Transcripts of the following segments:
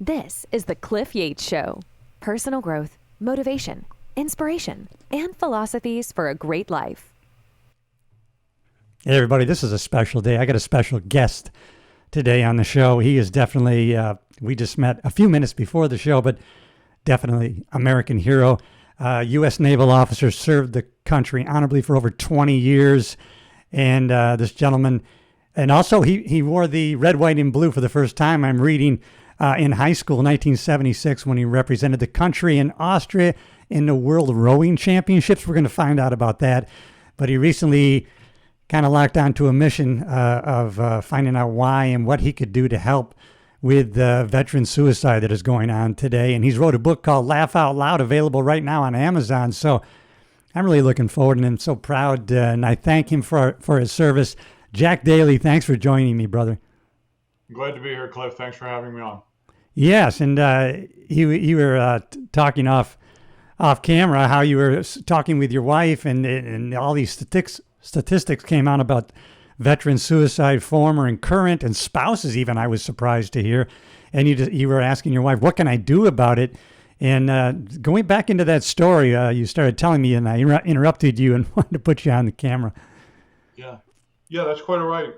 This is the Cliff Yates Show. Personal growth, motivation, inspiration, and philosophies for a great life. Hey, everybody, this is a special day. I got a special guest today on the show. He is definitely, we just met a few minutes before the show, but definitely American hero. U.S. Naval Officer, served the country honorably for over 20 years. And this gentleman, and also he wore the red, white, and blue for the first time, I'm reading, in high school, 1976, when he represented the country in Austria in the World Rowing Championships. We're going to find out about that. But he recently kind of locked onto a mission of finding out why and what he could do to help with veteran suicide that is going on today. And he's wrote a book called Laugh Out Loud, available right now on Amazon. So I'm really looking forward, and I'm so proud, and I thank him for his service. JackDaly, thanks for joining me, brother. Glad to be here, Cliff. Thanks for having me on. Yes, and you were talking off camera how you were talking with your wife, and all these statistics came out about veteran suicide, former and current, and spouses even. I was surprised to hear. And you were asking your wife, what can I do about it? And going back into that story, you started telling me, and I interrupted you and wanted to put you on the camera. Yeah, that's quite all right.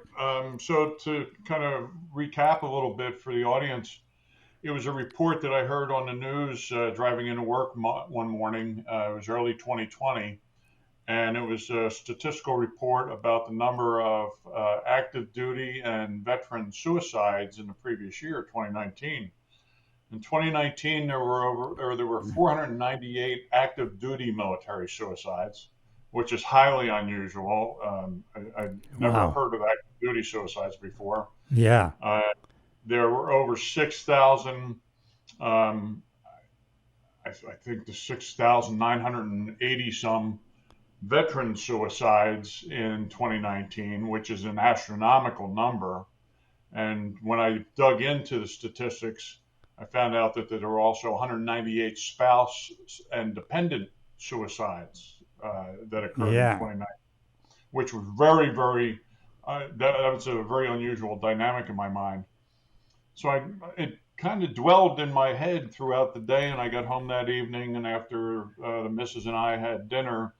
So to kind of recap a little bit for the audience, it was a report that I heard on the news driving into work one morning. It was early 2020. And it was a statistical report about the number of active duty and veteran suicides in the previous year, 2019. In 2019, there were 498 active duty military suicides, which is highly unusual. I'd never heard of active duty suicides before. Yeah. There were over 6,000. I think the 6,980 some veteran suicides in 2019, which is an astronomical number. And when I dug into the statistics, I found out that there were also 198 spouse and dependent suicides that occurred in 2019, which was very, very, that was a very unusual dynamic in my mind. So it kind of dwelled in my head throughout the day, and I got home that evening, and after the missus and I had dinner,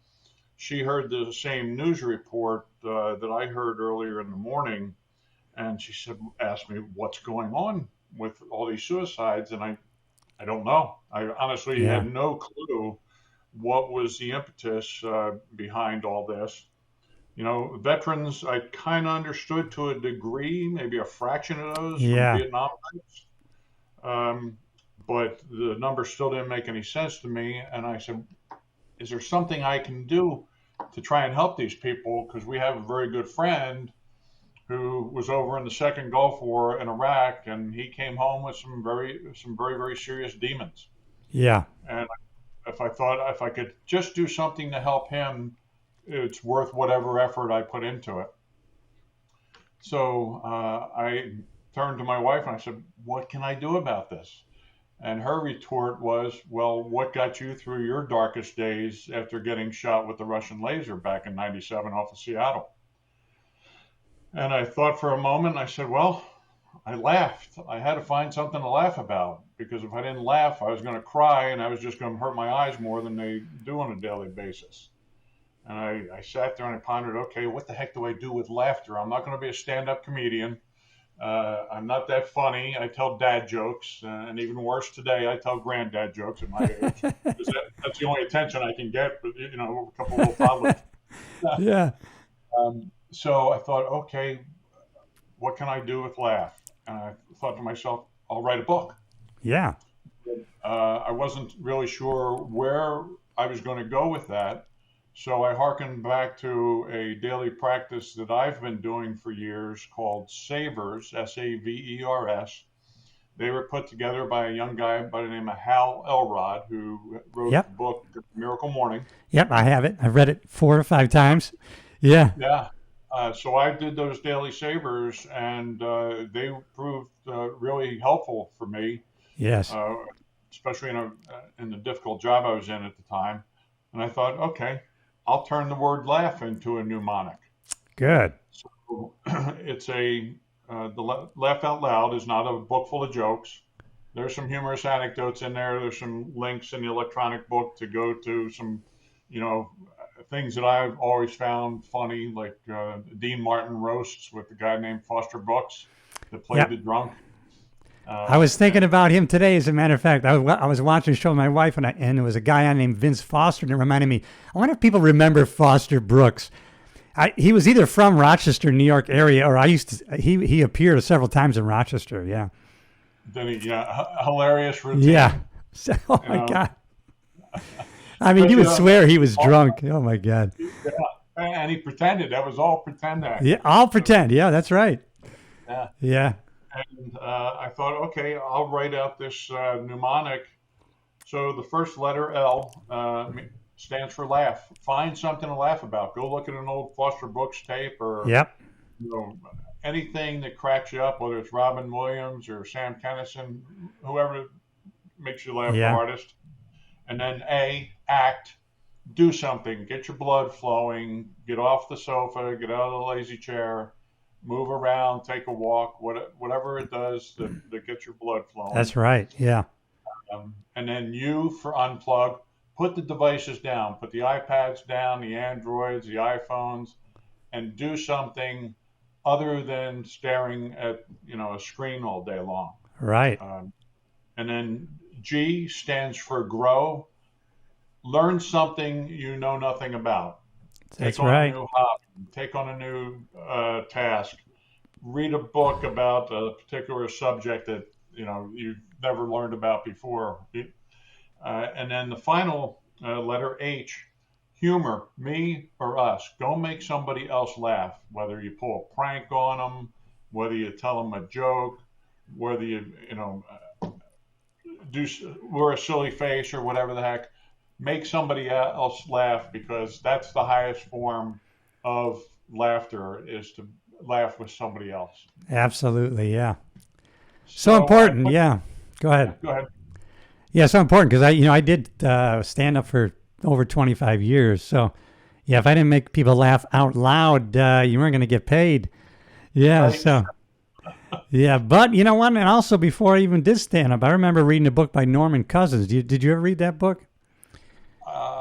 she heard the same news report that I heard earlier in the morning, and she asked me, what's going on with all these suicides? And I don't know. I honestly had no clue what was the impetus behind all this. You know, veterans, I kind of understood to a degree, maybe a fraction of those from Vietnam vets. But the number still didn't make any sense to me. And I said, is there something I can do to try and help these people? Because we have a very good friend who was over in the second Gulf War in Iraq, and he came home with some very, very serious demons. Yeah. And if I could just do something to help him, it's worth whatever effort I put into it. So I turned to my wife and I said, what can I do about this? And her retort was, well, what got you through your darkest days after getting shot with the Russian laser back in 97 off of Seattle? And I thought for a moment, and I said, well, I laughed. I had to find something to laugh about, because if I didn't laugh, I was going to cry, and I was just going to hurt my eyes more than they do on a daily basis. And I sat there and I pondered, okay, what the heck do I do with laughter? I'm not going to be a stand-up comedian. I'm not that funny. I tell dad jokes, and even worse today, I tell granddad jokes at my age. That's the only attention I can get, but, you know, a couple of little toddlers. Yeah. So I thought, okay, what can I do with laugh? And I thought to myself, I'll write a book. Yeah. I wasn't really sure where I was going to go with that. So I hearkened back to a daily practice that I've been doing for years called Savers, Savers. They were put together by a young guy by the name of Hal Elrod, who wrote the book Miracle Morning. Yep, I have it. I've read it 4 or 5 times. Yeah. Yeah. So I did those daily Savers, and they proved really helpful for me. Yes. Especially in the difficult job I was in at the time. And I thought, okay, I'll turn the word laugh into a mnemonic. Good. So it's the Laugh Out Loud is not a book full of jokes. there's some humorous anecdotes in there. There's some links in the electronic book to go to some, you know, things that I've always found funny, like Dean Martin roasts with the guy named Foster Brooks that played Yep. the drunk. I was thinking about him today. As a matter of fact, I was watching a show with my wife, and there was a guy named Vince Foster, and it reminded me. I wonder if people remember Foster Brooks. He was either from Rochester, New York area, or he appeared several times in Rochester. Yeah. Then hilarious routine. Yeah. Oh my God. I mean, But, he would swear he was drunk. Oh my God. Yeah, and he pretended. That was all pretend act. Yeah, I'll pretend. Yeah, that's right. Yeah. Yeah. And I thought, okay, I'll write out this mnemonic. So the first letter L stands for laugh. Find something to laugh about. Go look at an old Foster Brooks tape or Yep. you know, anything that cracks you up, whether it's Robin Williams or Sam Kinison, whoever makes you laugh the hardest. And then A, act. Do something. Get your blood flowing. Get off the sofa. Get out of the lazy chair. Move around. Take a walk. Whatever it does that gets your blood flowing. That's right. Yeah. And then U for unplug. Put the devices down. Put the iPads down, the Androids, the iPhones, and do something other than staring at a screen all day long. Right. And then G stands for grow. Learn something you know nothing about. That's Take on right. a new hobby. Take on a new task. Read a book about a particular subject that you've never learned about before. And then the final letter H, humor, me or us. Go make somebody else laugh, whether you pull a prank on them, whether you tell them a joke, whether you wear a silly face or whatever the heck. Make somebody else laugh, because that's the highest form of laughter, is to laugh with somebody else. Absolutely. Yeah. So important. Yeah. Go ahead. Go ahead. Yeah, so important, because I did stand up for over 25 years. So, yeah, if I didn't make people laugh out loud, you weren't going to get paid. Yeah, Right. so, yeah. But you know what? And also, before I even did stand up, I remember reading a book by Norman Cousins. Did you ever read that book?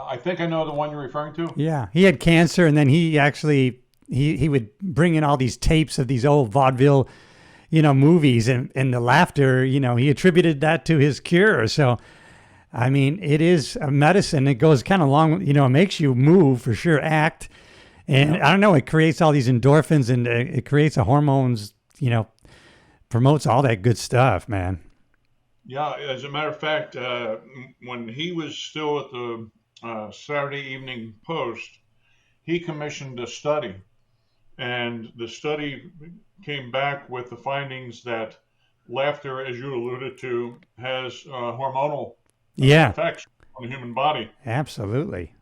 I think I know the one you're referring to. Yeah, he had cancer, and then he actually he would bring in all these tapes of these old vaudeville movies, and the laughter, he attributed that to his cure. So, I mean, it is a medicine. It goes kind of long, it makes you move for sure, act. And I don't know, it creates all these endorphins, and it creates the hormones, promotes all that good stuff, man. Yeah, as a matter of fact, when he was still at the Saturday Evening Post, he commissioned a study. And the study came back with the findings that laughter, as you alluded to, has hormonal effects on the human body. Absolutely.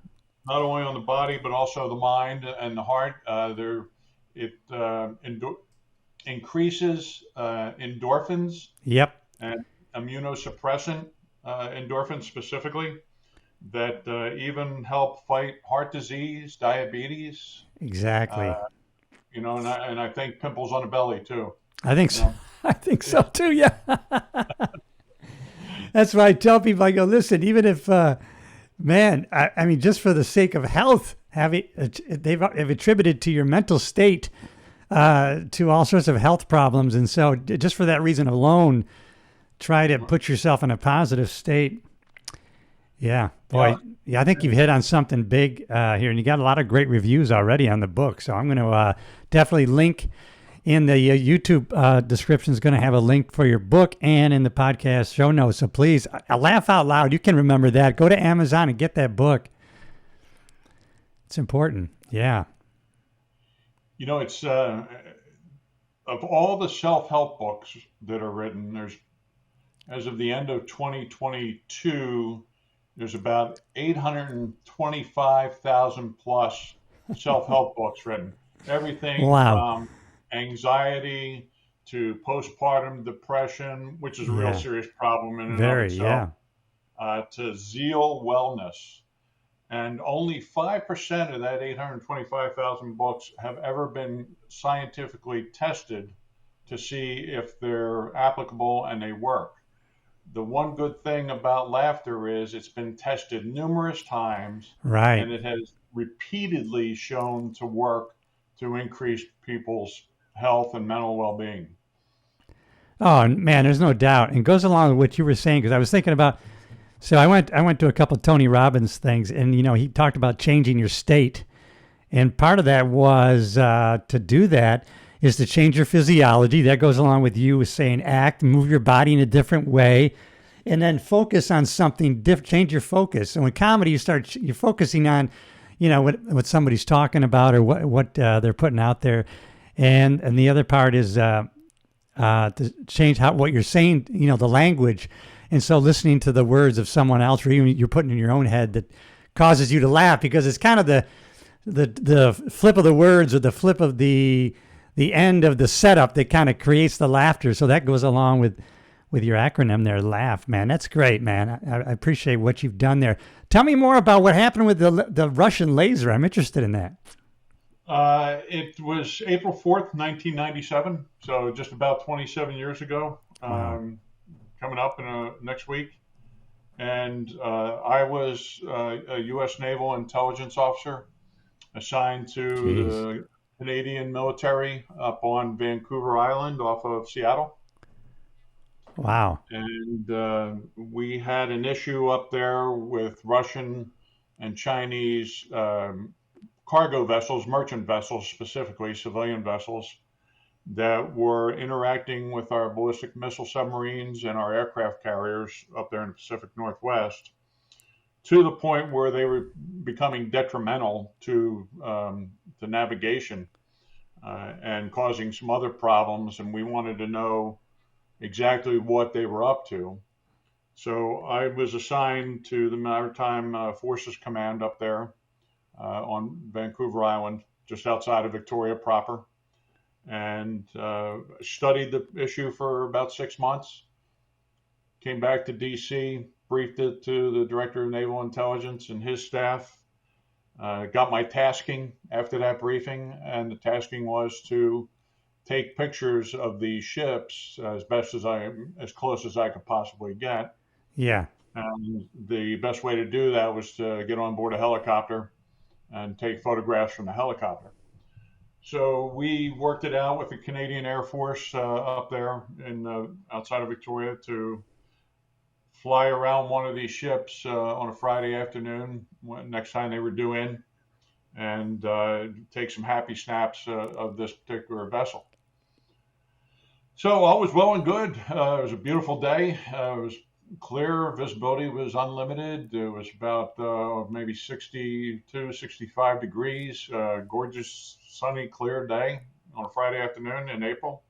Not only on the body, but also the mind and the heart. It increases endorphins. Yep. And immunosuppressant endorphins specifically, that even help fight heart disease, diabetes. Exactly. And I think pimples on the belly too. I think so. I think so too. Yeah. That's why I tell people, I go, listen, even if, man, I mean, just for the sake of health, they've attributed to your mental state to all sorts of health problems. And so just for that reason alone, try to put yourself in a positive state. Yeah, boy. Yeah, I think you've hit on something big here, and you got a lot of great reviews already on the book. So I'm going to definitely link in the YouTube description is going to have a link for your book, and in the podcast show notes. So please, laugh out loud. You can remember that. Go to Amazon and get that book. It's important. Yeah. It's of all the self-help books that are written, there's, as of the end of 2022, there's about 825,000 plus self-help books written. Everything from anxiety to postpartum depression, which is a real serious problem in and of itself, to zeal wellness. And only 5% of that 825,000 books have ever been scientifically tested to see if they're applicable and they work. the one good thing about laughter is it's been tested numerous times, Right. and it has repeatedly shown to work to increase people's health and mental well-being. Oh man, there's no doubt. And it goes along with what you were saying because I was thinking about. So I went to a couple of Tony Robbins things, and he talked about changing your state, and part of that was to do that is to change your physiology. That goes along with you saying act, move your body in a different way, and then focus on something different. Change your focus. And with comedy, you're focusing on, what somebody's talking about or what they're putting out there, and the other part is to change what you're saying. The language, and so listening to the words of someone else, or even you're putting in your own head that causes you to laugh because it's kind of the flip of the words or the flip of the end of the setup that kind of creates the laughter. So that goes along with your acronym there, laugh, man. That's great, man. I appreciate what you've done there. Tell me more about what happened with the Russian laser. I'm interested in that. It was April 4th, 1997, so just about 27 years ago, Wow. coming up next week. And I was a U.S. Naval intelligence officer assigned to Jeez. the Canadian military up on Vancouver Island off of Seattle. Wow. And we had an issue up there with Russian and Chinese cargo vessels, merchant vessels specifically, civilian vessels, that were interacting with our ballistic missile submarines and our aircraft carriers up there in the Pacific Northwest to the point where they were becoming detrimental to the navigation and causing some other problems. And we wanted to know exactly what they were up to. So I was assigned to the Maritime Forces Command up there on Vancouver Island, just outside of Victoria proper, and studied the issue for about 6 months. Came back to DC, briefed it to the Director of Naval Intelligence and his staff. Got my tasking after that briefing, and the tasking was to take pictures of these ships as close as I could possibly get. Yeah. And the best way to do that was to get on board a helicopter and take photographs from the helicopter. So we worked it out with the Canadian Air Force up there in outside of Victoria to fly around one of these ships on a Friday afternoon next time they were due in and take some happy snaps of this particular vessel. So all was well and good. It was a beautiful day. It was clear. Visibility was unlimited. It was about maybe 62, 65 degrees. Gorgeous, sunny, clear day on a Friday afternoon in April.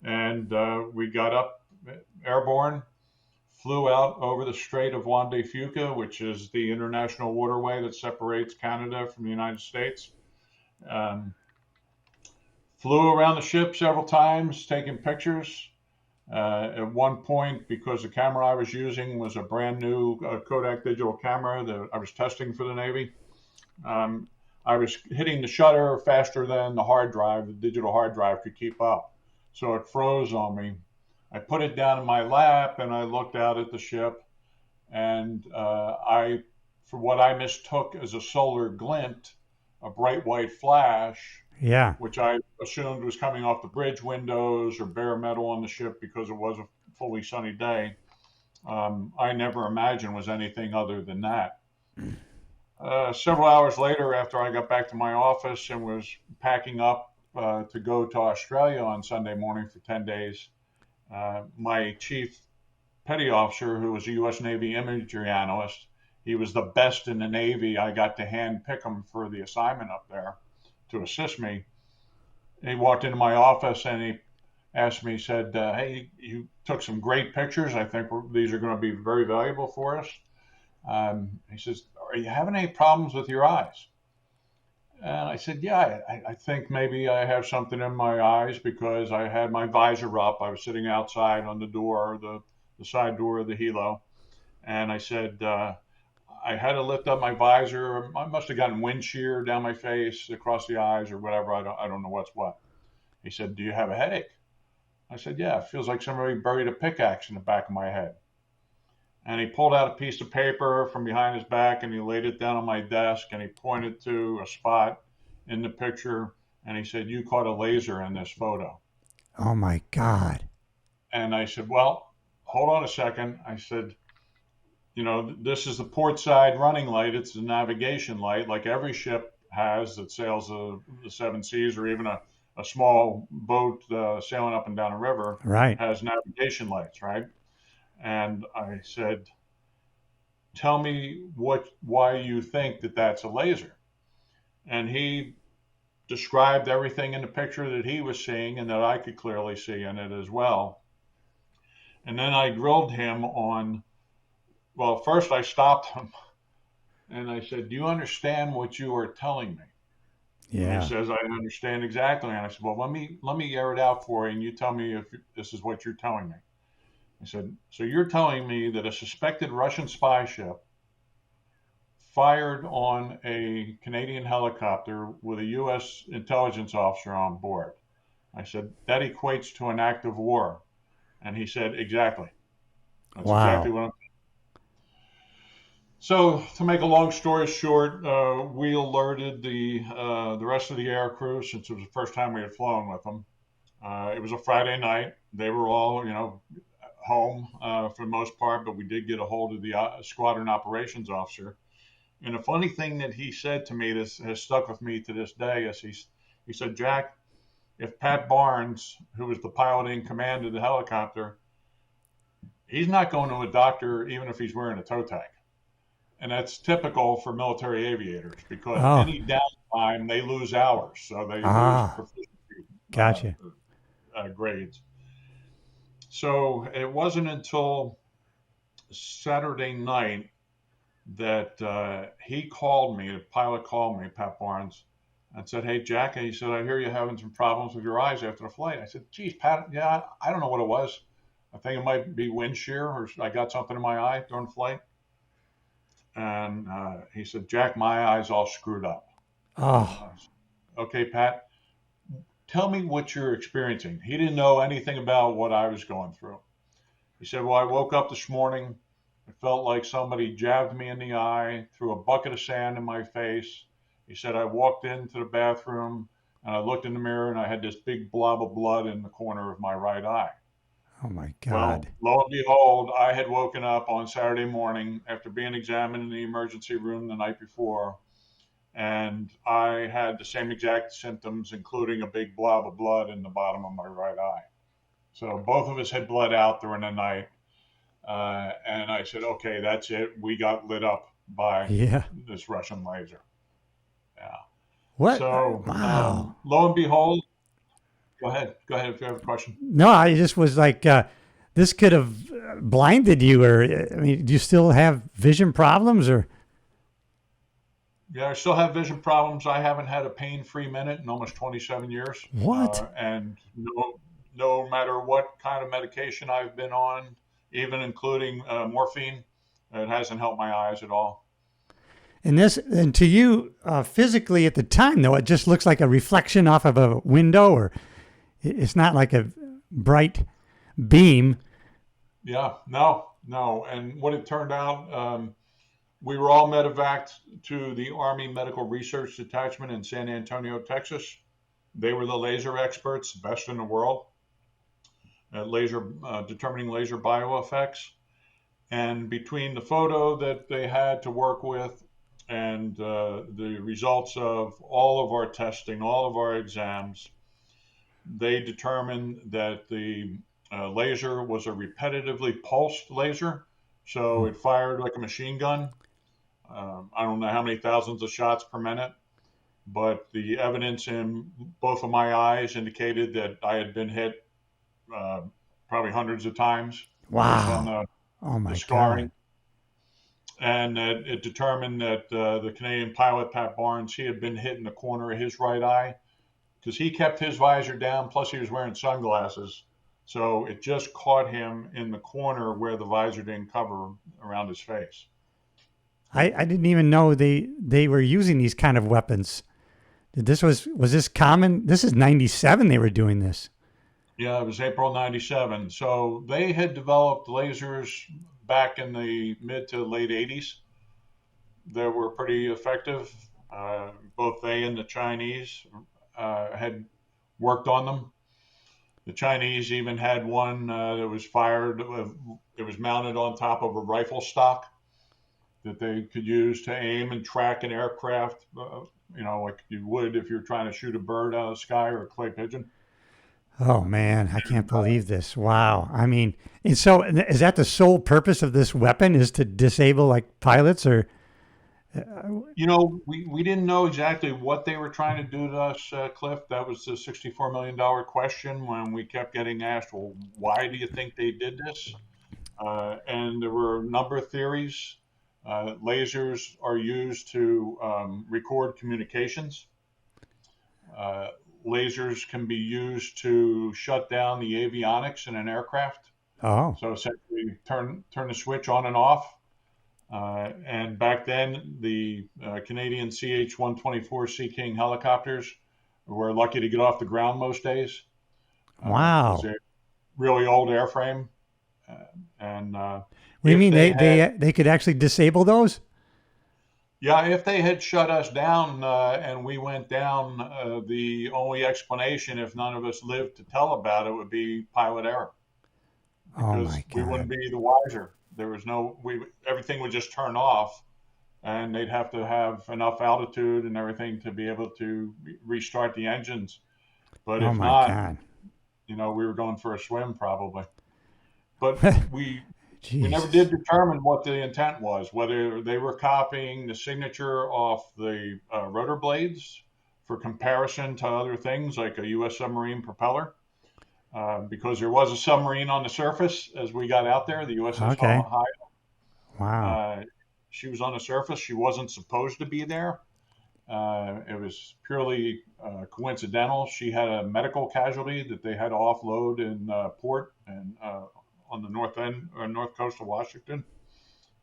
And we got up airborne, flew out over the Strait of Juan de Fuca, which is the international waterway that separates Canada from the United States. Flew around the ship several times, taking pictures. At one point, because the camera I was using was a brand new Kodak digital camera that I was testing for the Navy, I was hitting the shutter faster than the digital hard drive could keep up. So it froze on me. I put it down in my lap and I looked out at the ship, and for what I mistook as a solar glint, a bright white flash, Yeah. which I assumed was coming off the bridge windows or bare metal on the ship because it was a fully sunny day. I never imagined was anything other than that. Several hours later, after I got back to my office and was packing up to go to Australia on Sunday morning for 10 days, my chief petty officer, who was a U.S. Navy imagery analyst, he was the best in the Navy. I got to hand pick him for the assignment up there to assist me. He walked into my office and he asked me, he said, hey, you took some great pictures. I think these are going to be very valuable for us. He says, are you having any problems with your eyes? And I said, yeah, I think maybe I have something in my eyes because I had my visor up. I was sitting outside on the door, the side door of the helo. And I said, I had to lift up my visor. I must have gotten wind shear down my face, across the eyes, or whatever. I don't know what's what. He said, do you have a headache? I said, yeah, it feels like somebody buried a pickaxe in the back of my head. And he pulled out a piece of paper from behind his back and he laid it down on my desk and he pointed to a spot in the picture and he said, "You caught a laser in this photo." Oh my God. And I said, "Well, hold on a second." I said, "This is the port side running light. It's the navigation light, like every ship has that sails the seven seas, or even a small boat sailing up and down a river Right. has navigation lights, right?" And I said, "Tell me why you think that that's a laser." And he described everything in the picture that he was seeing and that I could clearly see in it as well. And then I grilled him on, well, first I stopped him and I said, "Do you understand what you are telling me?" And Yeah. he says, "I understand exactly." And I said, "Well, let me air it out for you and you tell me if this is what you're telling me." He said, "So you're telling me that a suspected Russian spy ship fired on a Canadian helicopter with a U.S. intelligence officer on board?" I said, "That equates to an act of war." And he said, "Exactly. That's exactly Wow. what I'm." So, to make a long story short, we alerted the rest of the air crew, since it was the first time we had flown with them. It was a Friday night. They were all, home for the most part, but we did get a hold of the squadron operations officer. And the funny thing that he said to me that has stuck with me to this day is he said, "Jack, if Pat Barnes, who was the pilot in command of the helicopter, he's not going to a doctor even if he's wearing a toe tag." And that's typical for military aviators because Oh. any downtime they lose hours, so they lose Ah. proficiency Gotcha. grades. So it wasn't until Saturday night that he called me, the pilot called me, Pat Barnes, and said, "Hey, Jack," and he said, "I hear you're having some problems with your eyes after the flight." I said, "Geez, Pat, yeah, I don't know what it was. I think it might be wind shear or I got something in my eye during the flight." And he said, "Jack, my eye's all screwed up." Oh. "Okay, Pat, tell me what you're experiencing." He didn't know anything about what I was going through. He said, "Well, I woke up this morning. It felt like somebody jabbed me in the eye, threw a bucket of sand in my face." He said, "I walked into the bathroom and I looked in the mirror and I had this big blob of blood in the corner of my right eye." Oh my Well, God. lo and behold, I had woken up on Saturday morning after being examined in the emergency room the night before, and I had the same exact symptoms, including a big blob of blood in the bottom of my right eye. So both of us had bled out during the night. And I said, "Okay, that's it. We got lit up by Yeah. this Russian laser." Yeah. What? So Wow. lo and behold, go ahead. Go ahead if you have a question. No, I just was like, this could have blinded you, or I mean, do you still have vision problems, or? Yeah, I still have vision problems. I haven't had a pain-free minute in almost 27 years. What? And no matter what kind of medication I've been on, even including morphine, it hasn't helped my eyes at all. And to you, physically at the time, though, it just looks like a reflection off of a window, or it's not like a bright beam. Yeah, no. And what it turned out, we were all medevaced to the Army Medical Research Detachment in San Antonio, Texas. They were the laser experts, the best in the world at determining laser bioeffects. And between the photo that they had to work with and the results of all of our testing, all of our exams, they determined that the laser was a repetitively pulsed laser. So it fired like a machine gun. I don't know how many thousands of shots per minute, but the evidence in both of my eyes indicated that I had been hit uh, probably hundreds of times based on Wow. Oh the my God. scarring. And it determined that the Canadian pilot, Pat Barnes, he had been hit in the corner of his right eye because he kept his visor down, plus he was wearing sunglasses. So it just caught him in the corner where the visor didn't cover around his face. I didn't even know they were using these kind of weapons. Was this common? This is 97 they were doing this. Yeah, it was April '97. So they had developed lasers back in the mid to late 80s that were pretty effective. Both they and the Chinese had worked on them. The Chinese even had one that was fired. It was mounted on top of a rifle stock that they could use to aim and track an aircraft, like you would if you're trying to shoot a bird out of the sky or a clay pigeon. Oh man, I can't believe this. Wow. I mean, and so is that the sole purpose of this weapon, is to disable like pilots or? We didn't know exactly what they were trying to do to us, Cliff. That was the $64 million question when we kept getting asked, well, why do you think they did this? And there were a number of theories. Lasers are used to record communications. Lasers can be used to shut down the avionics in an aircraft. Oh. So essentially turn the switch on and off. And back then, the Canadian CH-124 Sea King helicopters were lucky to get off the ground most days. Wow. It was a really old airframe. What do you mean they could actually disable those? Yeah, if they had shut us down and we went down, the only explanation, if none of us lived to tell about it, would be pilot error. Because we wouldn't be the wiser. There was everything would just turn off, and they'd have to have enough altitude and everything to be able to restart the engines. But if not, we were going for a swim probably. But we never did determine what the intent was, whether they were copying the signature off the rotor blades for comparison to other things like a U.S. submarine propeller. Because there was a submarine on the surface as we got out there, the USS Ohio. Wow. She was on the surface. She wasn't supposed to be there. It was purely coincidental. She had a medical casualty that they had to offload in port and on the north coast of Washington.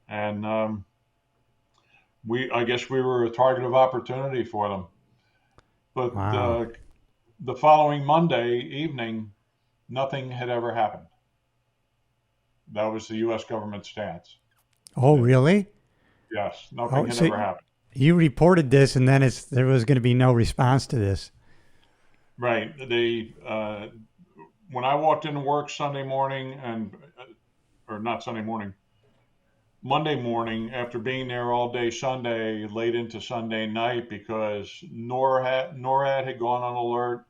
And I guess we were a target of opportunity for them. But the following Monday evening, nothing had ever happened. That was the U.S. government stance. Oh, really? Yes, nothing had ever happened. You reported this, and then there was going to be no response to this. Right. When I walked into work Monday morning, after being there all day Sunday, late into Sunday night, because NORAD had gone on alert.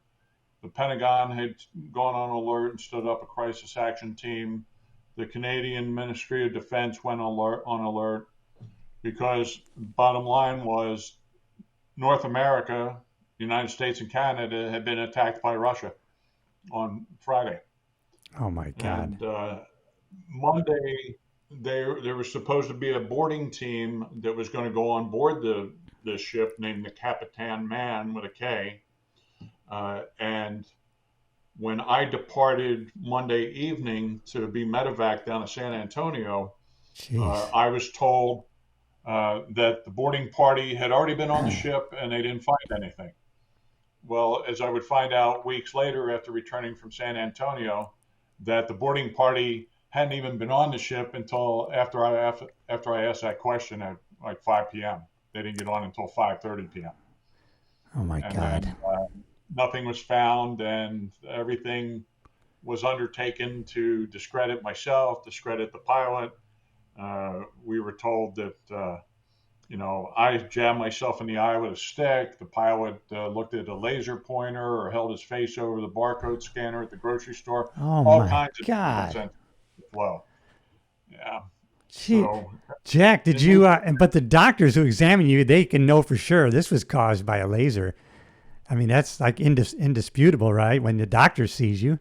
The Pentagon had gone on alert and stood up a crisis action team. The Canadian Ministry of Defense went on alert because bottom line was North America, the United States and Canada had been attacked by Russia on Friday. Oh my God. And Monday, there was supposed to be a boarding team that was going to go on board the ship named the Capitan Man with a K. And when I departed Monday evening to be medevac down to San Antonio, I was told that the boarding party had already been on the ship and they didn't find anything. Well, as I would find out weeks later after returning from San Antonio, that the boarding party hadn't even been on the ship until after I asked that question at like 5 p.m. They didn't get on until 5:30 p.m. Oh my God. Then, nothing was found, and everything was undertaken to discredit myself, discredit the pilot. We were told that, I jabbed myself in the eye with a stick. The pilot looked at a laser pointer or held his face over the barcode scanner at the grocery store. Oh all my kinds of God. Flow. Yeah. So, Jack, did you? But the doctors who examine you, they can know for sure this was caused by a laser. I mean, that's like indisputable, right? When the doctor sees you.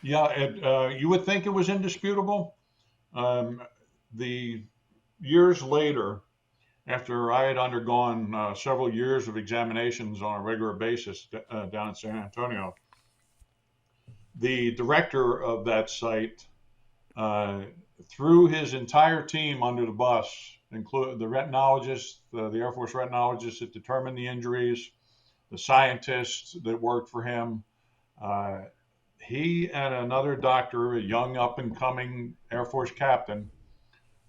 Yeah, you would think it was indisputable. The years later, after I had undergone several years of examinations on a regular basis down in San Antonio, the director of that site threw his entire team under the bus, including the retinologist, the Air Force retinologist that determined the injuries, the scientists that worked for him. He and another doctor, a young up-and-coming Air Force captain,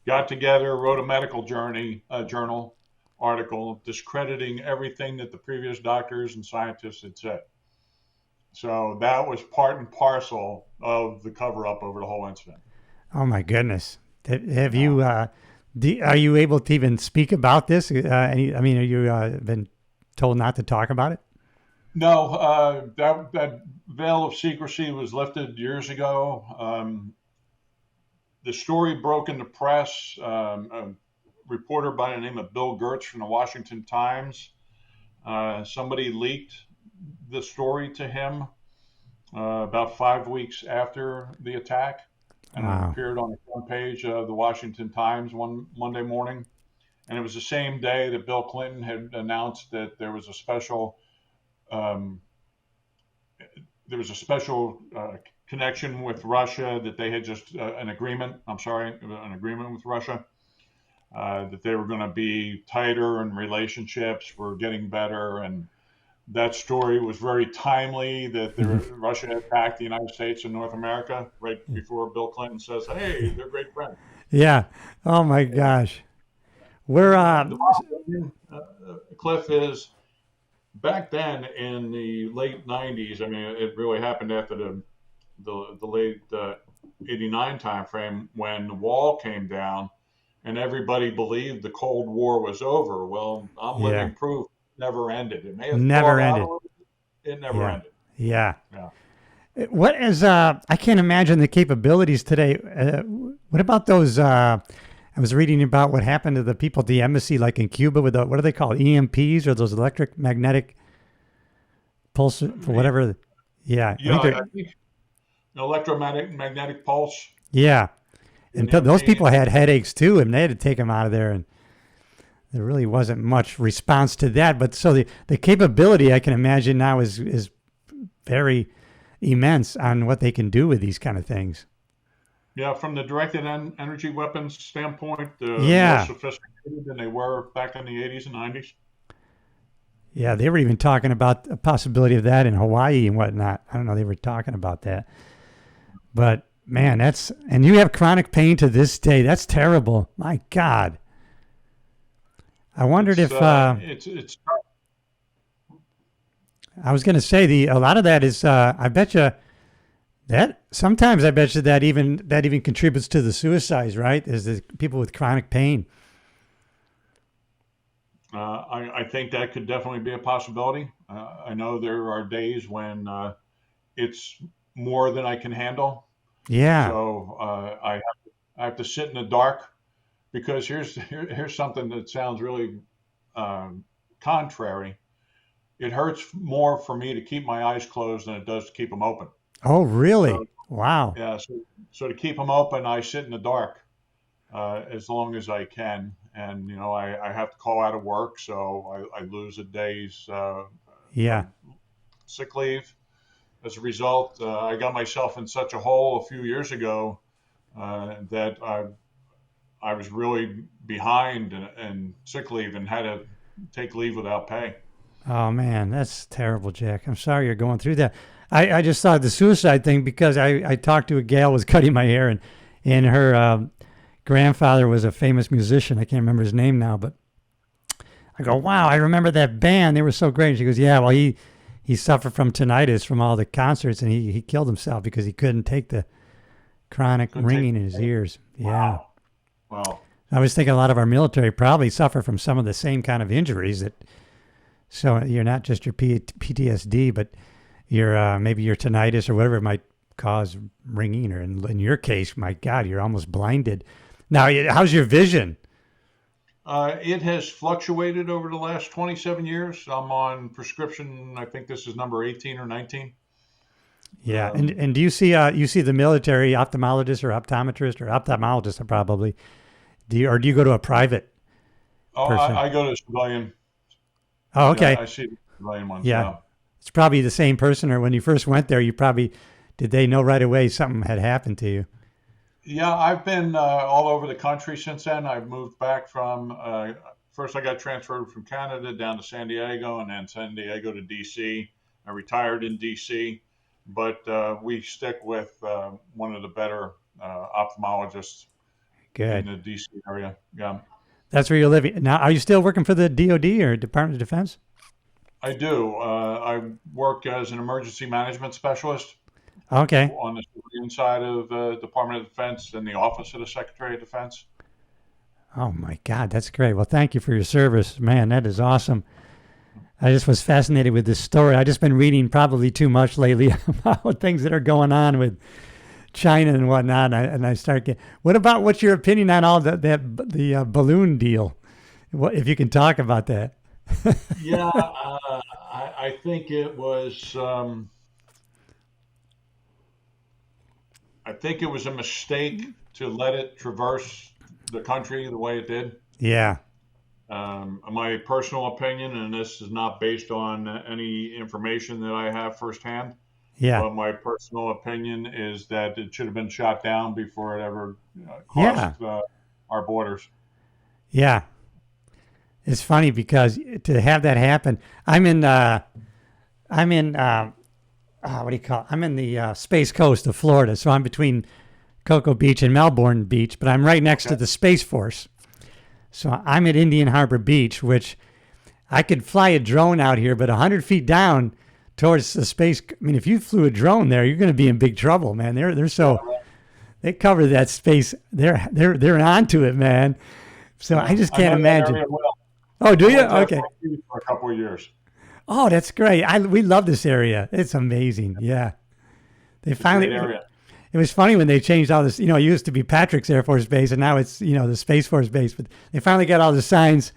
got together, wrote a medical journal article discrediting everything that the previous doctors and scientists had said. So that was part and parcel of the cover up over the whole incident. Oh my goodness. Have you, are you able to even speak about this? I mean, are you been told not to talk about it? No, that veil of secrecy was lifted years ago. The story broke in the press. A reporter by the name of Bill Gertz from the Washington Times, somebody leaked the story to him about 5 weeks after the attack, and it Wow. appeared on the front page of the Washington Times one Monday morning. And it was the same day that Bill Clinton had announced that um, there was a special connection with Russia, that they had just an agreement. I'm sorry, an agreement with Russia, that they were going to be tighter and relationships were getting better. And that story was very timely that Russia attacked the United States and North America right before Bill Clinton says, hey, they're great friends. Yeah. Oh my gosh. We're The bottom line, Cliff, is back then in the late 90s, I mean, it really happened after the late 89 timeframe when the wall came down and everybody believed the Cold War was over. Well, I'm yeah, living proof it never ended. It may have never thawed out a ended. little bit. It never Yeah. ended. Yeah. Yeah. What is I can't imagine the capabilities today. What about those I was reading about what happened to the people at the embassy like in Cuba with the, what are they called? EMPs or those electric magnetic pulse for whatever. Yeah, I Yeah, think they're I think an electromagnetic pulse yeah. in And the those MP. people had headaches too, and they had to take them out of there, and there really wasn't much response to that. But so the capability I can imagine now is very immense on what they can do with these kind of things. Yeah, from the directed energy weapons standpoint, more Yeah, sophisticated than they were back in the 80s and 90s. yeah, they were even talking about a possibility of that in Hawaii and whatnot. I don't know, they were talking about that. But man, that's and you have chronic pain to this day. That's terrible. My God. I wondered It's if uh, it's it's I was going to say the a lot of that is I bet you that sometimes I bet you that even contributes to the suicides, right? Is the people with chronic pain. I think that could definitely be a possibility. I know there are days when it's more than I can handle, Yeah. so I have to sit in the dark because here's something that sounds really um, contrary. It hurts more for me to keep my eyes closed than it does to keep them open. Oh, So really? Wow. yeah, so to keep them open, I sit in the dark as long as I can, and I have to call out of work, so I lose a day's Yeah. sick leave. As a result, I got myself in such a hole a few years ago that I was really behind and sick leave and had to take leave without pay. Oh man, that's terrible, Jack. I'm sorry you're going through that. I just thought the suicide thing because I talked to a gal was cutting my hair and her grandfather was a famous musician. I can't remember his name now, but I go, wow, I remember that band. They were so great. And she goes, yeah, well he suffered from tinnitus from all the concerts and he killed himself because he couldn't take the chronic Couldn't take. ringing in his ears. Yeah. Wow. Wow. I was thinking a lot of our military probably suffer from some of the same kind of injuries that so you're not just your PTSD, but your maybe your tinnitus or whatever it might cause ringing, or in your case, my God, you're almost blinded. Now, how's your vision? It has fluctuated over the last 27 years. I'm on prescription. I think this is number 18 or 19. Yeah, Um, and do you see the military ophthalmologist or optometrist or ophthalmologist probably? Do you go to a private oh, person? I go to civilian. Oh, okay. I see the civilian ones. Yeah, Yeah. it's probably the same person. Or when you first went there, you probably did they know right away something had happened to you? Yeah, I've been all over the country since then. I've moved back from, first I got transferred from Canada down to San Diego and then San Diego to DC. I retired in DC, but we stick with one of the better ophthalmologists Good. the DC area. Yeah, That's where you're living. Now, are you still working for the DOD or Department of Defense? I do. I work as an emergency management specialist Okay. on the civilian side of the Department of Defense in the Office of the Secretary of Defense. Oh my God, that's great. Well, thank you for your service, man. That is awesome. I just was fascinated with this story. I just been reading probably too much lately about things that are going on with China and whatnot. And I start getting. What's your opinion on all the balloon deal? What if you can talk about that? Yeah, I think it was. I think it was a mistake to let it traverse the country the way it did. Yeah. My personal opinion, and this is not based on any information that I have firsthand, Yeah. but my personal opinion is that it should have been shot down before it ever Yeah. crossed our borders. Yeah. It's funny because to have that happen, I'm in what do you call it? I'm in the Space Coast of Florida, so I'm between Cocoa Beach and Melbourne Beach, but I'm right next to the Space Force. So I'm at Indian Harbor Beach, which I could fly a drone out here, but 100 feet down towards the space. I mean, if you flew a drone there, you're going to be in big trouble, man. They cover that space. They're onto it, man. So I just can't imagine. Well. Oh, do you? I went there Okay. for a couple of years. Oh, that's great. We love this area. It's amazing. Yeah. They finally. Great area. It was funny when they changed all this. It used to be Patrick's Air Force Base, and now it's the Space Force Base. But they finally got all the signs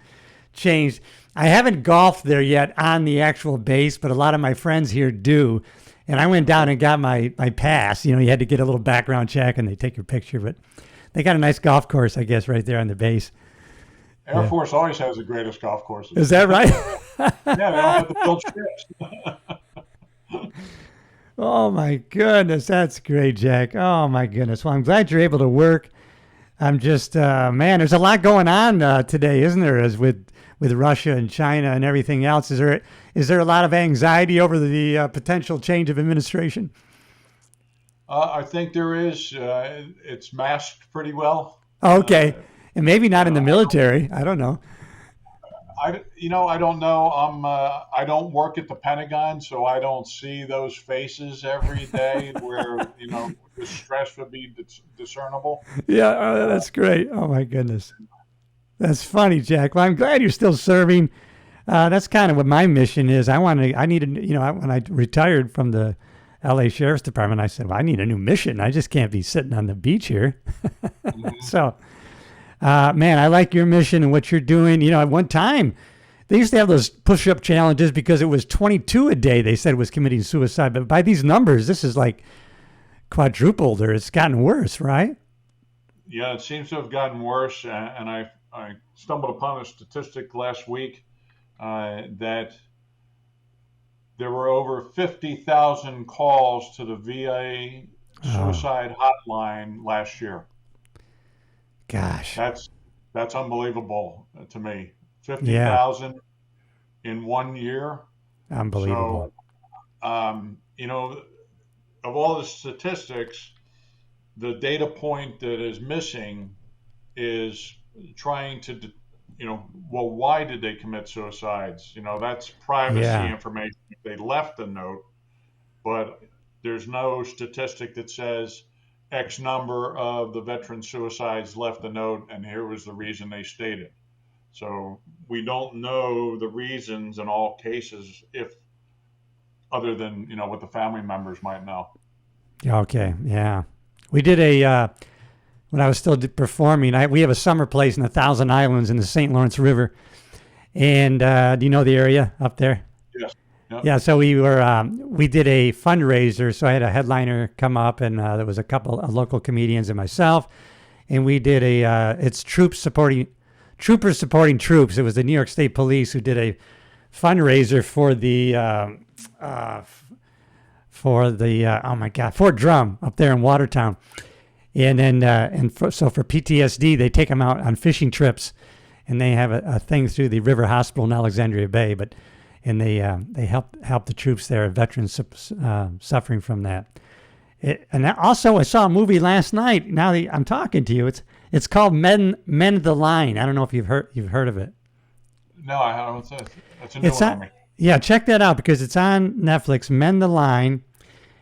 changed. I haven't golfed there yet on the actual base, but a lot of my friends here do. And I went down and got my pass. You had to get a little background check, and they take your picture. But they got a nice golf course, I guess, right there on the base. Air Force always has the greatest golf courses. Is that right? Yeah, they don't have to build ships. Oh my goodness, that's great, Jack. Oh my goodness. Well, I'm glad you're able to work. I'm just, man, there's a lot going on today, isn't there? As with Russia and China and everything else, is there a lot of anxiety over the potential change of administration? I think there is. It's masked pretty well. Okay, and maybe not in the military. I don't know. I don't know. I don't work at the Pentagon, so I don't see those faces every day where the stress would be discernible. Yeah, that's great. Oh my goodness, that's funny, Jack. Well, I'm glad you're still serving. That's kind of what my mission is. When I retired from the LA Sheriff's Department, I said, well, I need a new mission. I just can't be sitting on the beach here. Mm-hmm. So. Man, I like your mission and what you're doing. At one time, they used to have those push-up challenges because it was 22 a day they said was committing suicide. But by these numbers, this is like quadrupled, or it's gotten worse, right? Yeah, it seems to have gotten worse. And I stumbled upon a statistic last week that there were over 50,000 calls to the VA suicide hotline last year. Gosh, that's unbelievable to me. 50,000 in 1 year. Unbelievable. So, of all the statistics, the data point that is missing is trying to, well, why did they commit suicides? That's privacy information if they left a note, but there's no statistic that says X number of the veteran suicides left a note, and here was the reason they stated. So we don't know the reasons in all cases, if other than what the family members might know. Okay, yeah, we did when I was still performing. We have a summer place in the Thousand Islands in the St. Lawrence River, and do you know the area up there? Yes. Yep. Yeah, so we did a fundraiser. So I had a headliner come up, and there was a couple of local comedians and myself, and we did it's troopers supporting troops. It was the New York State Police who did a fundraiser for Fort Drum up there in Watertown, and then for PTSD they take them out on fishing trips, and they have a thing through the River Hospital in Alexandria Bay, and they help the troops there, veterans suffering from that. And also, I saw a movie last night. Now I'm talking to you. It's called Mend the Line. I don't know if you've heard of it. No, I haven't. That's a new one on me. Yeah, check that out because it's on Netflix. Mend the Line,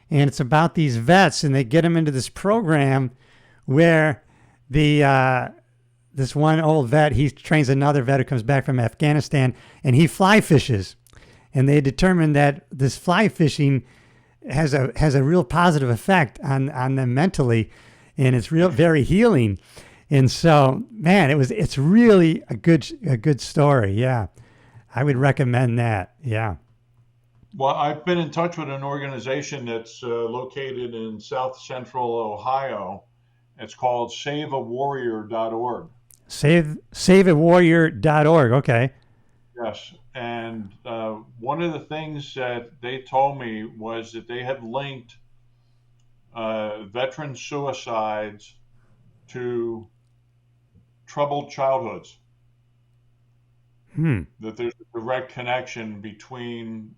and it's about these vets, and they get them into this program where this one old vet, he trains another vet who comes back from Afghanistan, and he fly fishes, and they determined that this fly fishing has a real positive effect on them mentally, and it's very healing. And so, man, it's really a good story. Yeah, I would recommend that. Yeah. Well, I've been in touch with an organization that's located in South Central Ohio. It's called SaveAWarrior.org. SaveAWarrior.org. Okay. Yes, and one of the things that they told me was that they had linked veteran suicides to troubled childhoods. That there's a direct connection between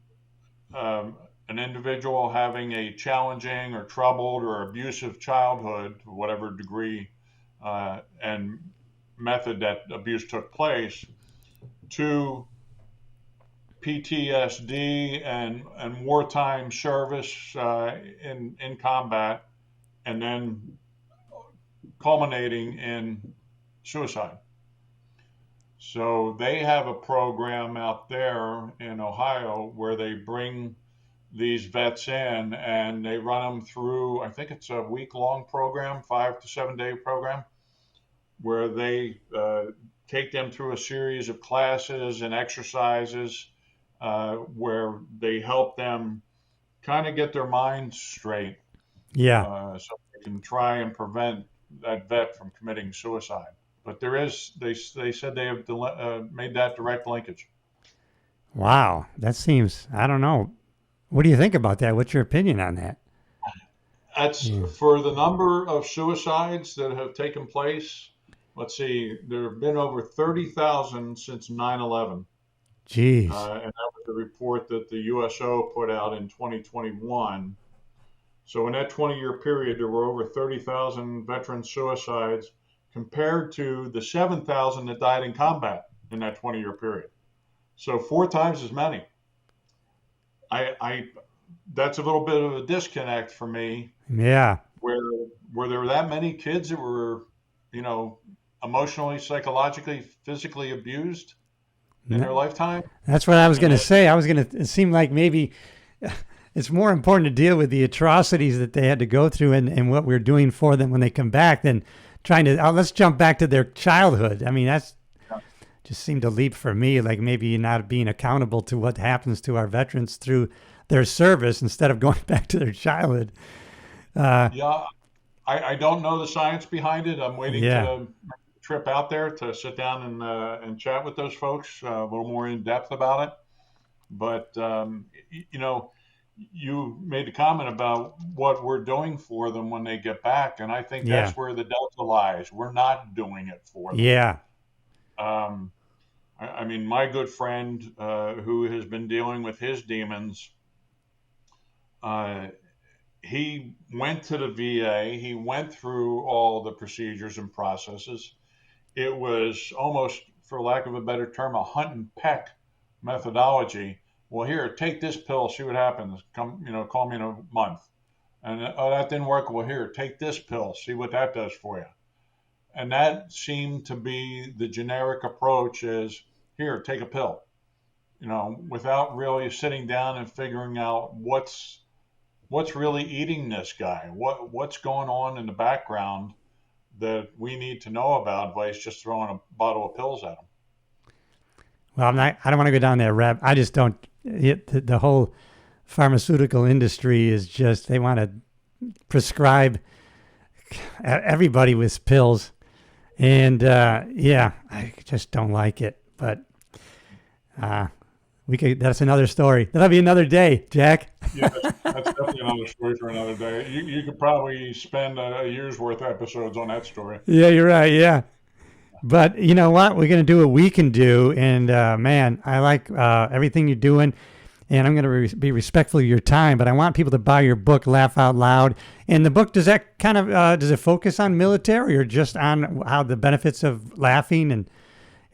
an individual having a challenging or troubled or abusive childhood, to whatever degree and method that abuse took place, to PTSD and wartime service in combat, and then culminating in suicide. So they have a program out there in Ohio where they bring these vets in and they run them through, I think it's a week-long program, 5 to 7 day program, where they take them through a series of classes and exercises where they help them kind of get their minds straight. Yeah. So they can try and prevent that vet from committing suicide. But they said they have made that direct linkage. Wow. That seems, I don't know. What do you think about that? What's your opinion on that? That's for the number of suicides that have taken place. Let's see, there have been over 30,000 since 9/11. Jeez. And that was the report that the USO put out in 2021. So in that 20-year period, there were over 30,000 veteran suicides compared to the 7,000 that died in combat in that 20-year period. So 4 times as many. That's a little bit of a disconnect for me. Yeah. Where there were that many kids that were, emotionally, psychologically, physically abused in their lifetime. That's what I was going to say. It seemed like maybe it's more important to deal with the atrocities that they had to go through and what we're doing for them when they come back than trying to, let's jump back to their childhood. I mean, that's just seemed to leap for me, like maybe not being accountable to what happens to our veterans through their service instead of going back to their childhood. I don't know the science behind it. I'm waiting to make a trip out there to sit down and chat with those folks a little more in depth about it. But, you made a comment about what we're doing for them when they get back. And I think that's where the delta lies. We're not doing it for them. Yeah. I mean, my good friend who has been dealing with his demons, he went to the VA. He went through all the procedures and processes. It was almost, for lack of a better term, a hunt and peck methodology. Well, here, take this pill, see what happens. Call me in a month. And that didn't work. Well, here, take this pill, see what that does for you. And that seemed to be the generic approach is, here, take a pill, without really sitting down and figuring out what's really eating this guy, what's going on in the background that we need to know about by just throwing a bottle of pills at him. Well, I don't want to go down that rabbit. I just don't. The whole pharmaceutical industry is just, they want to prescribe everybody with pills. And I just don't like it. But that's another story. That'll be another day, Jack. Yeah, that's definitely another story for another day. You could probably spend a year's worth of episodes on that story. Yeah, you're right. Yeah. But you know what? We're going to do what we can do. And man, I like everything you're doing. and I'm going to be respectful of your time, but I want people to buy your book, Laugh Out Loud. And the book, does that kind of, does it focus on military or just on how the benefits of laughing and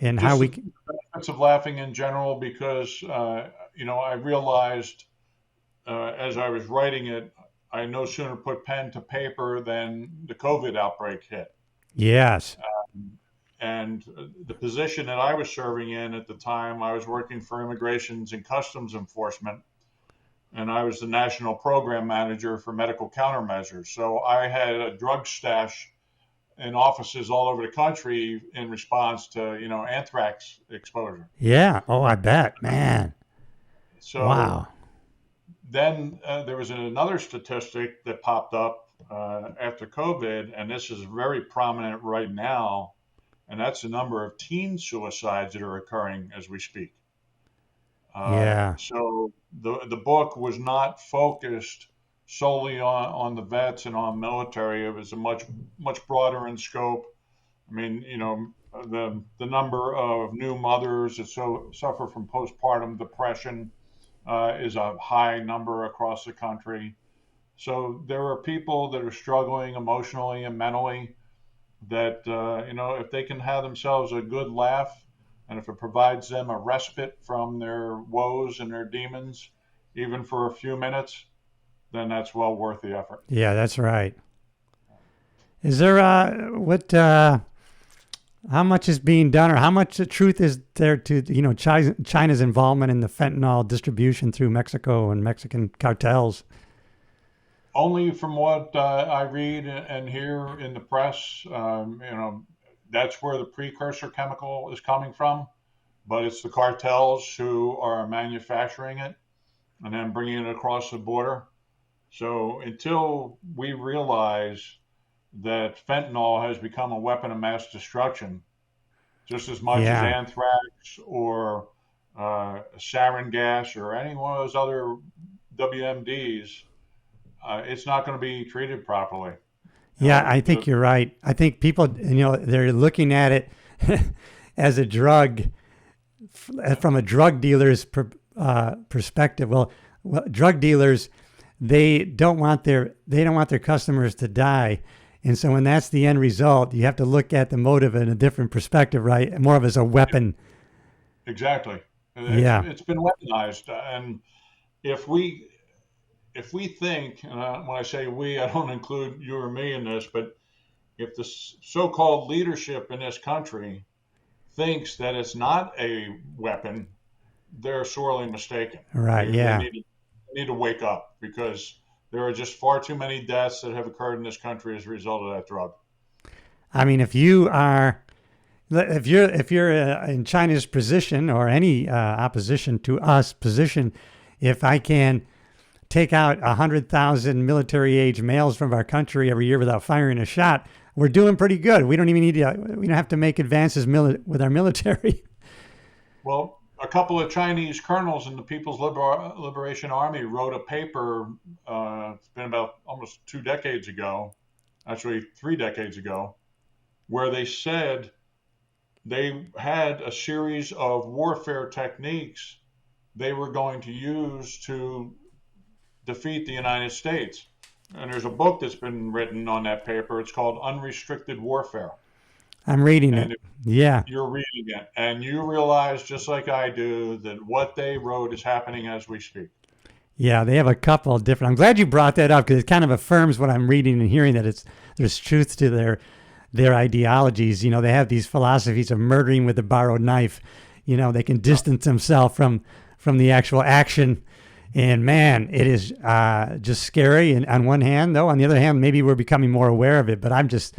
Just how we the benefits of laughing in general, because, I realized as I was writing it, I no sooner put pen to paper than the COVID outbreak hit. Yes. And the position that I was serving in at the time, I was working for Immigrations and Customs Enforcement, and I was the national program manager for medical countermeasures. So I had a drug stash in offices all over the country in response to, anthrax exposure. Yeah. Oh, I bet, man. So Wow. then there was another statistic that popped up after COVID, and this is very prominent right now, and that's the number of teen suicides that are occurring as we speak. Yeah. So the book was not focused solely on the vets and on military. It was a much broader in scope. I mean, the number of new mothers that suffer from postpartum depression is a high number across the country. So there are people that are struggling emotionally and mentally that, if they can have themselves a good laugh, and if it provides them a respite from their woes and their demons, even for a few minutes, then that's well worth the effort. Yeah, that's right. Is there how much is being done, or how much truth is there to China's involvement in the fentanyl distribution through Mexico and Mexican cartels? Only from what I read and hear in the press, that's where the precursor chemical is coming from, but it's the cartels who are manufacturing it and then bringing it across the border. So until we realize that fentanyl has become a weapon of mass destruction, just as much as anthrax or sarin gas or any one of those other WMDs, it's not going to be treated properly. Yeah, I think you're right. I think people, they're looking at it as a drug from a drug dealer's perspective. Well, drug dealers, they don't want their customers to die, and so when that's the end result, you have to look at the motive in a different perspective, right? More of as a weapon. Exactly. It's been weaponized, and if we think, and when I say we, I don't include you or me in this, but if the so-called leadership in this country thinks that it's not a weapon, they're sorely mistaken. Right, They need to wake up, because there are just far too many deaths that have occurred in this country as a result of that drug. I mean, if you're in China's position, or any opposition to us position, if I can take out 100,000 military-age males from our country every year without firing a shot, we're doing pretty good. We don't even need to. We don't have to make advances with our military. Well, a couple of Chinese colonels in the People's Liberation Army wrote a paper. It's been about almost 2 decades ago, actually 3 decades ago, where they said they had a series of warfare techniques they were going to use to defeat the United States. And there's a book that's been written on that paper. It's called Unrestricted Warfare. I'm reading it. Yeah. You're reading it, and you realize, just like I do, that what they wrote is happening as we speak. Yeah, they have a couple of different. I'm glad you brought that up, because it kind of affirms what I'm reading and hearing, that there's truth to their ideologies. They have these philosophies of murdering with a borrowed knife. They can distance themselves from the actual action. And man, it is just scary. And on one hand, though, on the other hand, maybe we're becoming more aware of it. But I'm just,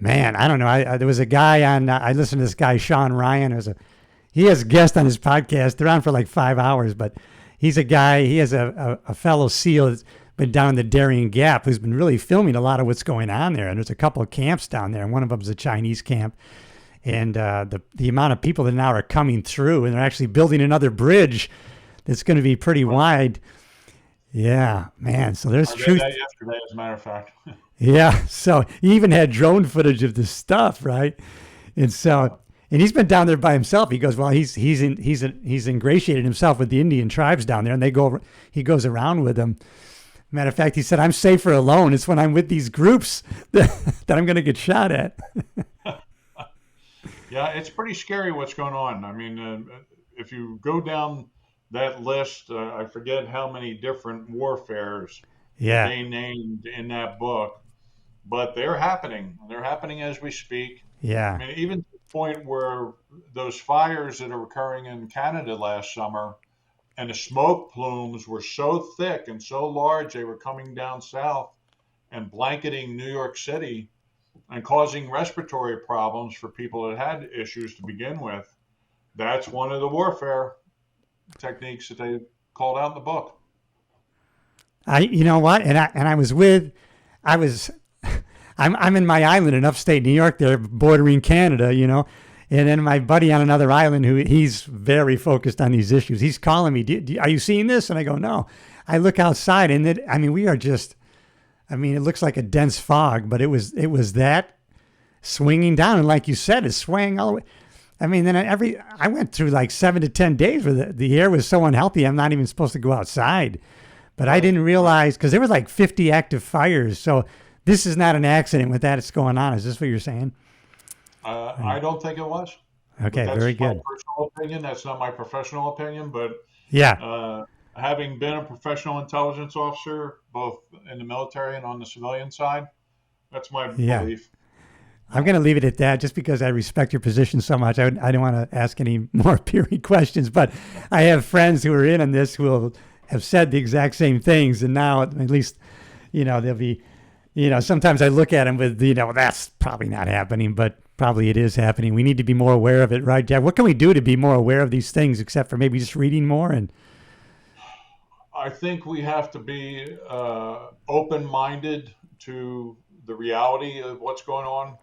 man, I don't know. There was a guy on. I listened to this guy, Sean Ryan. He has a guest on his podcast. They're on for like 5 hours, but he's a guy. He has a fellow SEAL that's been down in the Darien Gap, who's been really filming a lot of what's going on there. And there's a couple of camps down there, and one of them is a Chinese camp. And the amount of people that now are coming through, and they're actually building another bridge that's going to be pretty wide. Yeah, man. So there's truth. I read that yesterday, as a matter of fact. Yeah. So he even had drone footage of this stuff, right? And so, And he's been down there by himself. He goes, well, he's ingratiated himself with the Indian tribes down there, and he goes around with them. Matter of fact, he said, I'm safer alone. It's when I'm with these groups that I'm going to get shot at. Yeah, it's pretty scary what's going on. I mean, if you go down that list, I forget how many different warfares they named in that book, but they're happening. They're happening as we speak. Yeah. I mean, even to the point where those fires that are occurring in Canada last summer, and the smoke plumes were so thick and so large, they were coming down south and blanketing New York City and causing respiratory problems for people that had issues to begin with. That's one of the warfare techniques that they called out in the book. You know what? I'm in my island in upstate New York there, bordering Canada, and then my buddy on another island he's very focused on these issues. He's calling me, are you seeing this? And I go, no. I look outside and we are just, it looks like a dense fog, but it was that swinging down. And like you said, it's swaying all the way. Then I went through like 7 to 10 days where the air was so unhealthy. I'm not even supposed to go outside, but I didn't realize, because there was like 50 active fires. So this is not an accident with that. It's going on. Is this what you're saying? I don't think it was. Okay, very good. That's my personal opinion. That's not my professional opinion, but having been a professional intelligence officer, both in the military and on the civilian side, that's my belief. I'm going to leave it at that, just because I respect your position so much. I don't want to ask any more peering questions, but I have friends who are in on this who have said the exact same things, and now at least, they'll be, sometimes I look at them with, that's probably not happening, but probably it is happening. We need to be more aware of it, right, Jack? What can we do to be more aware of these things, except for maybe just reading more? And I think we have to be open-minded to the reality of what's going on,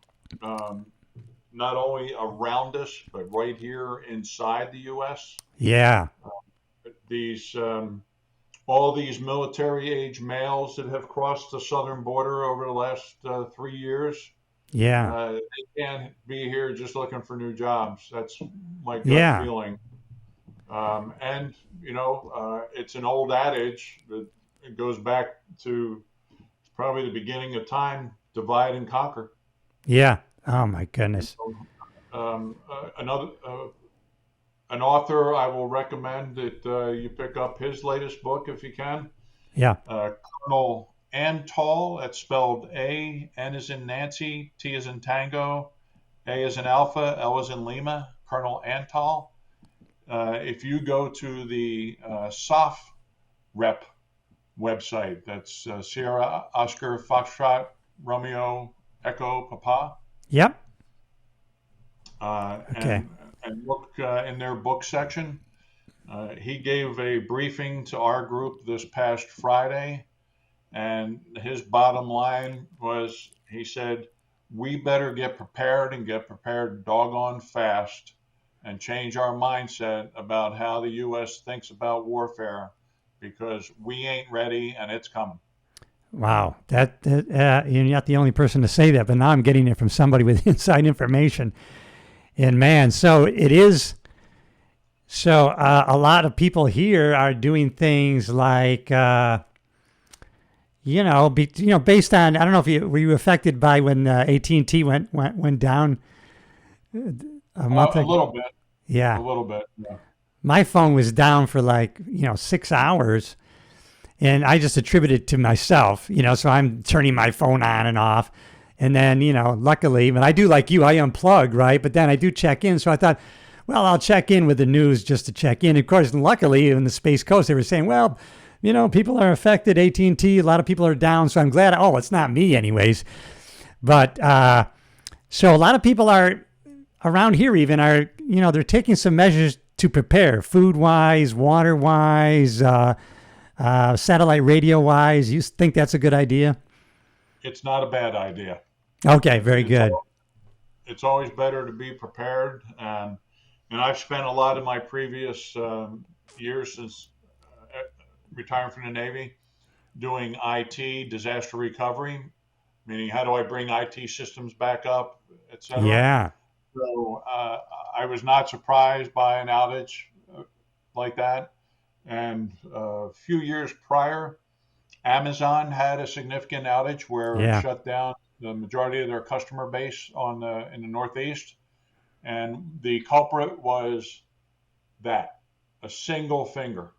not only around us, but right here inside the U.S. Yeah. All these military-age males that have crossed the southern border over the last 3 years, they can't be here just looking for new jobs. That's my gut feeling. It's an old adage that it goes back to probably the beginning of time: divide and conquer. Yeah. Oh my goodness. An author I will recommend that you pick up his latest book if you can. Yeah. Colonel Antal. That's spelled A, N as in Nancy, T as in Tango, A as in Alpha, L as in Lima. Colonel Antal. If you go to the SOF Rep website, that's Sierra Oscar Foxtrot Romeo Echo Papa. Yep. Okay. And look in their book section. He gave a briefing to our group this past Friday, and his bottom line was, he said, we better get prepared and get prepared doggone fast and change our mindset about how the U.S. thinks about warfare, because we ain't ready and it's coming. Wow. You're not the only person to say that, but now I'm getting it from somebody with inside information. And man, so it is. So a lot of people here are doing things like, based on, I don't know if were you affected by when AT&T went down a month ago? A little bit. Yeah. A little bit. Yeah. My phone was down for 6 hours, and I just attribute it to myself, so I'm turning my phone on and off. And then, luckily, but I do like you, I unplug, right? But then I do check in. So I thought, well, I'll check in with the news just to check in. Of course, luckily, in the Space Coast, they were saying, well, people are affected, AT&T, a lot of people are down. So I'm glad, it's not me anyways. But so a lot of people are around here even they're taking some measures to prepare, food-wise, water-wise, satellite radio-wise. You think that's a good idea? It's not a bad idea. Okay, very good. It's always better to be prepared. And I've spent a lot of my previous years since retiring from the Navy doing IT, disaster recovery, meaning how do I bring IT systems back up, et cetera. Yeah. So I was not surprised by an outage like that. And a few years prior, Amazon had a significant outage where it Yeah. shut down the majority of their customer base in the Northeast. And the culprit was that a single finger.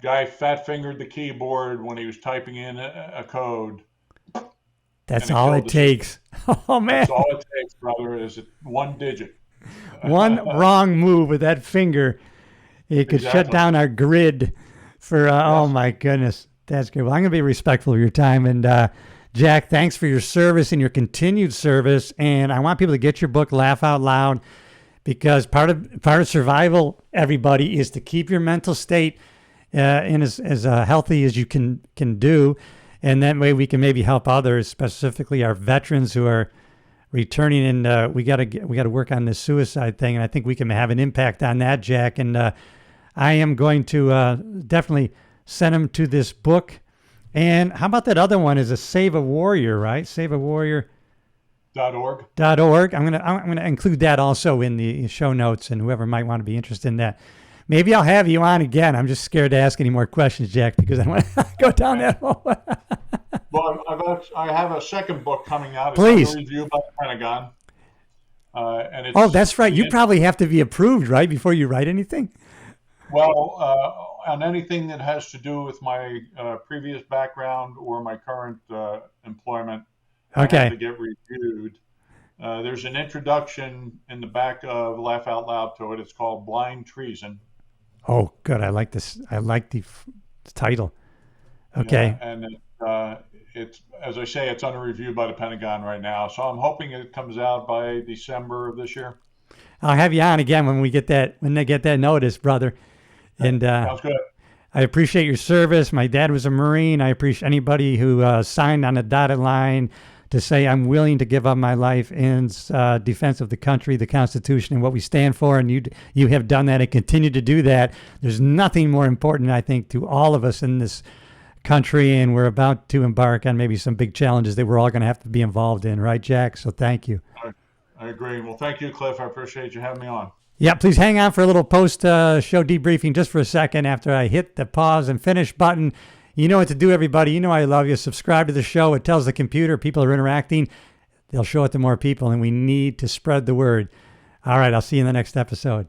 Guy fat fingered the keyboard when he was typing in a code. That's and all killed it the takes. Oh, man. That's all it takes, brother, is one digit. One wrong move with that finger, it could shut Exactly. down our grid for, oh Yes. my goodness. That's good. Well, I'm going to be respectful of your time. And Jack, thanks for your service and your continued service. And I want people to get your book, Laugh Out Loud, because part of survival, everybody, is to keep your mental state in as healthy as you can do. And that way we can maybe help others, specifically our veterans who are returning. And we got to work on this suicide thing. And I think we can have an impact on that, Jack. And I am going to definitely send them to this book. And how about that other one? Is a Save a Warrior, right? SaveAWarrior.org. .org. I'm gonna include that also in the show notes, and whoever might want to be interested in that. Maybe I'll have you on again. I'm just scared to ask any more questions, Jack, because I don't want to go down that hole. Well, I have a second book coming out. It's Please. under review by the Pentagon. And it's, Oh, that's right. You probably have to be approved, right, before you write anything? Well, on anything that has to do with my previous background or my current employment, I have Okay. to get reviewed. There's an introduction in the back of Laugh Out Loud to it. It's called Blind Treason. Oh, good. I like this. I like the title. Okay. Yeah, and it's, as I say, it's under review by the Pentagon right now. So I'm hoping it comes out by December of this year. I'll have you on again when they get that notice, brother. And Sounds good. I appreciate your service. My dad was a Marine. I appreciate anybody who signed on a dotted line to say, I'm willing to give up my life in defense of the country, the Constitution, and what we stand for. And you have done that and continue to do that. There's nothing more important, I think, to all of us in this country. And we're about to embark on maybe some big challenges that we're all going to have to be involved in. Right, Jack? So thank you. I agree. Well, thank you, Cliff. I appreciate you having me on. Yeah, please hang on for a little post-show debriefing just for a second after I hit the pause and finish button. You know what to do, everybody. You know I love you. Subscribe to the show. It tells the computer people are interacting. They'll show it to more people, and we need to spread the word. All right, I'll see you in the next episode.